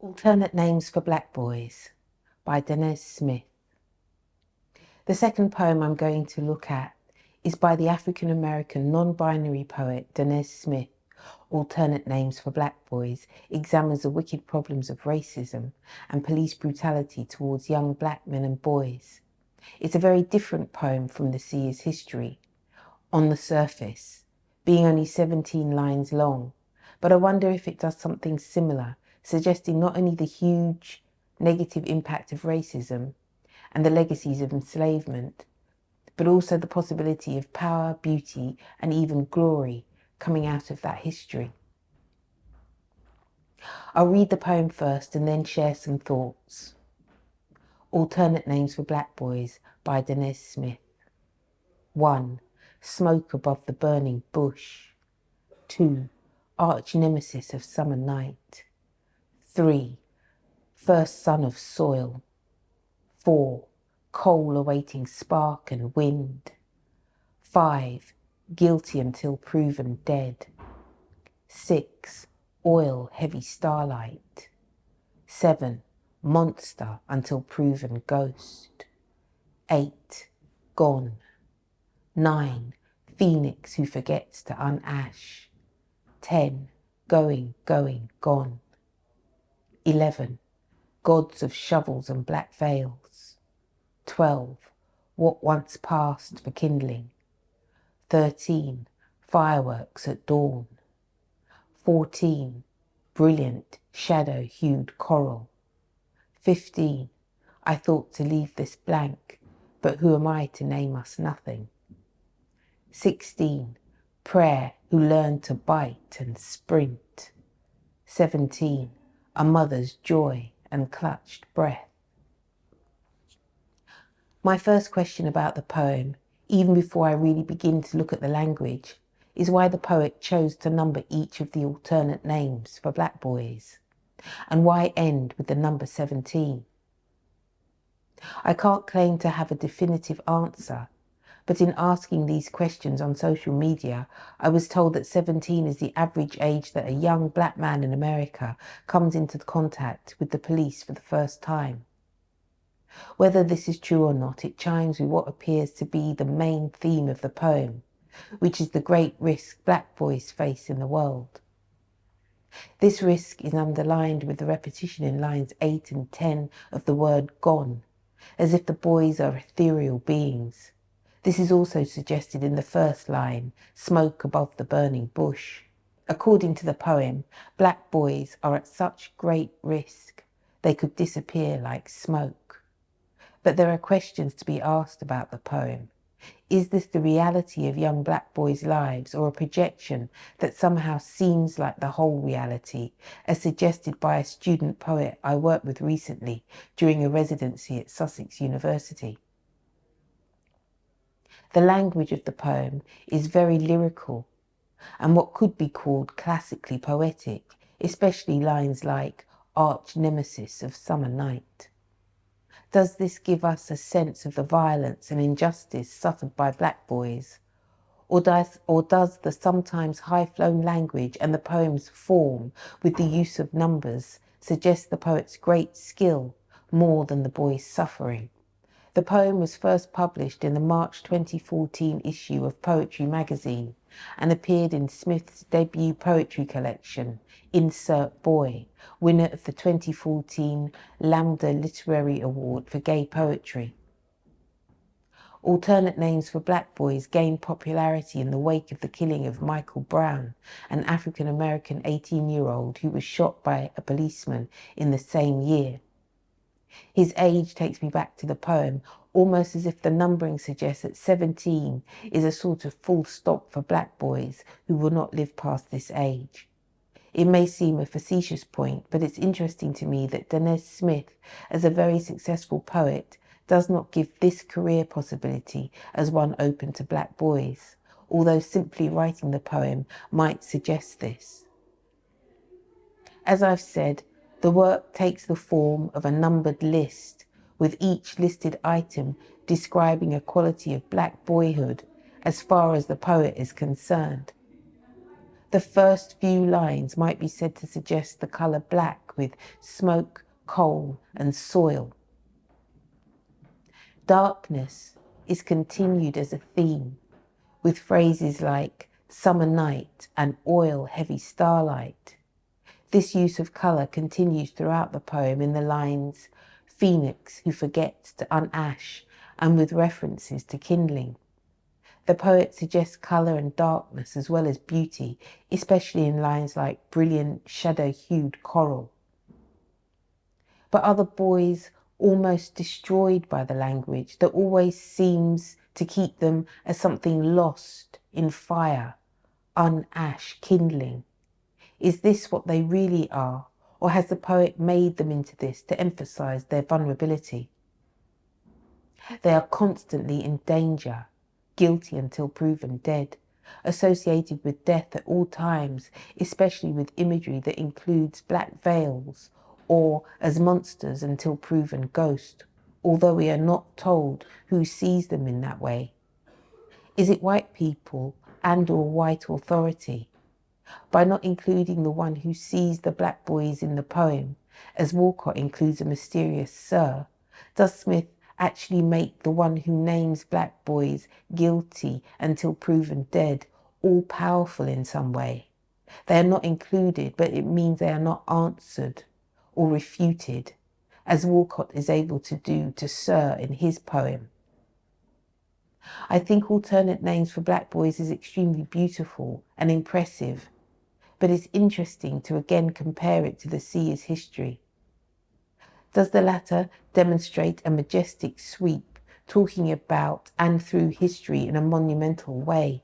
Alternate Names for Black Boys by Danez Smith. The second poem I'm going to look at is by the African-American non-binary poet Danez Smith. Alternate Names for Black Boys examines the wicked problems of racism and police brutality towards young black men and boys. It's a very different poem from The Sea is History, on the surface, being only 17 lines long, but I wonder if it does something similar, suggesting not only the huge negative impact of racism and the legacies of enslavement, but also the possibility of power, beauty, and even glory coming out of that history. I'll read the poem first and then share some thoughts. Alternate Names for Black Boys by Danez Smith. 1. Smoke above the burning bush. 2. Arch nemesis of summer night. 3. First son of soil. 4. Coal awaiting spark and wind. 5. Guilty until proven dead. 6. Oil heavy starlight. 7. Monster until proven ghost. 8. Gone. 9. Phoenix who forgets to unash. 10. Going, gone. 11. Gods of shovels and black veils. 12. What once passed for kindling. 13. Fireworks at dawn. 14. Brilliant shadow-hued coral. 15. I thought to leave this blank, but who am I to name us nothing? 16. Prayer who learned to bite and sprint. 17. A mother's joy and clutched breath. My first question about the poem, even before I really begin to look at the language, is why the poet chose to number each of the alternate names for black boys, and why end with the number 17. I can't claim to have a definitive answer, but in asking these questions on social media, I was told that 17 is the average age that a young black man in America comes into contact with the police for the first time. Whether this is true or not, it chimes with what appears to be the main theme of the poem, which is the great risk black boys face in the world. This risk is underlined with the repetition in lines 8 and 10 of the word gone, as if the boys are ethereal beings. This is also suggested in the first line, smoke above the burning bush. According to the poem, black boys are at such great risk, they could disappear like smoke. But there are questions to be asked about the poem. Is this the reality of young black boys' lives, or a projection that somehow seems like the whole reality, as suggested by a student poet I worked with recently during a residency at Sussex University? The language of the poem is very lyrical and what could be called classically poetic, especially lines like arch nemesis of summer night. Does this give us a sense of the violence and injustice suffered by black boys? Or does the sometimes high-flown language and the poem's form with the use of numbers suggest the poet's great skill more than the boy's suffering? The poem was first published in the March 2014 issue of Poetry magazine and appeared in Smith's debut poetry collection, Insert Boy, winner of the 2014 Lambda Literary Award for Gay Poetry. Alternate Names for Black Boys gained popularity in the wake of the killing of Michael Brown, an African-American 18-year-old who was shot by a policeman in the same year. His age takes me back to the poem, almost as if the numbering suggests that 17 is a sort of full stop for black boys who will not live past this age. It may seem a facetious point, but it's interesting to me that Danez Smith, as a very successful poet, does not give this career possibility as one open to black boys, although simply writing the poem might suggest this. As I've said, the work takes the form of a numbered list, with each listed item describing a quality of black boyhood as far as the poet is concerned. The first few lines might be said to suggest the colour black with smoke, coal and soil. Darkness is continued as a theme, with phrases like summer night and oil heavy starlight. This use of colour continues throughout the poem in the lines phoenix who forgets to unash, and with references to kindling. The poet suggests colour and darkness as well as beauty, especially in lines like brilliant shadow-hued coral. But are the boys almost destroyed by the language that always seems to keep them as something lost in fire, unash, kindling? Is this what they really are, or has the poet made them into this to emphasise their vulnerability? They are constantly in danger, guilty until proven dead, associated with death at all times, especially with imagery that includes black veils, or as monsters until proven ghost, although we are not told who sees them in that way. Is it white people and/or white authority? By not including the one who sees the black boys in the poem, as Walcott includes a mysterious sir, does Smith actually make the one who names black boys guilty until proven dead all-powerful in some way? They are not included, but it means they are not answered or refuted, as Walcott is able to do to Sir in his poem. I think alternate names for black boys is extremely beautiful and impressive, but it's interesting to again compare it to The Sea is History. Does the latter demonstrate a majestic sweep, talking about and through history in a monumental way?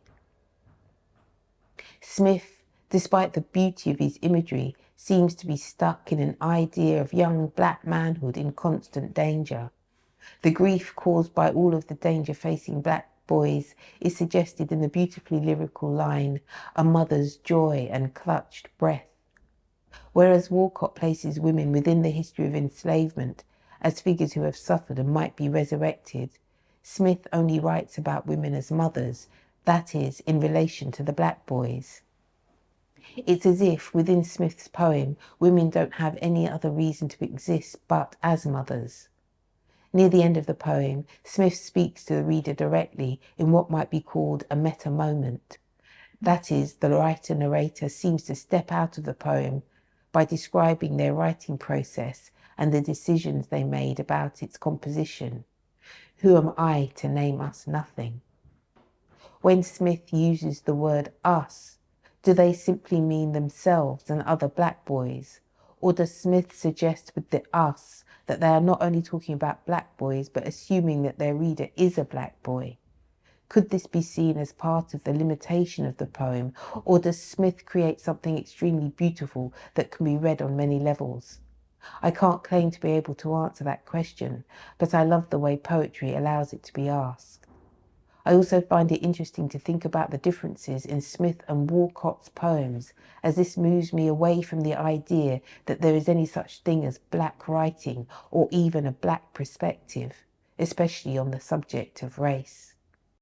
Smith, despite the beauty of his imagery, seems to be stuck in an idea of young black manhood in constant danger. The grief caused by all of the danger facing black boys is suggested in the beautifully lyrical line, "A mother's joy and clutched breath." Whereas Walcott places women within the history of enslavement as figures who have suffered and might be resurrected, Smith only writes about women as mothers, that is, in relation to the black boys. It's as if, within Smith's poem, women don't have any other reason to exist but as mothers. Near the end of the poem, Smith speaks to the reader directly in what might be called a meta moment. That is, the writer-narrator seems to step out of the poem by describing their writing process and the decisions they made about its composition. Who am I to name us nothing? When Smith uses the word us, do they simply mean themselves and other black boys? Or does Smith suggest with the us that they are not only talking about black boys, but assuming that their reader is a black boy? Could this be seen as part of the limitation of the poem, or does Smith create something extremely beautiful that can be read on many levels? I can't claim to be able to answer that question, but I love the way poetry allows it to be asked. I also find it interesting to think about the differences in Smith and Walcott's poems, as this moves me away from the idea that there is any such thing as black writing or even a black perspective, especially on the subject of race.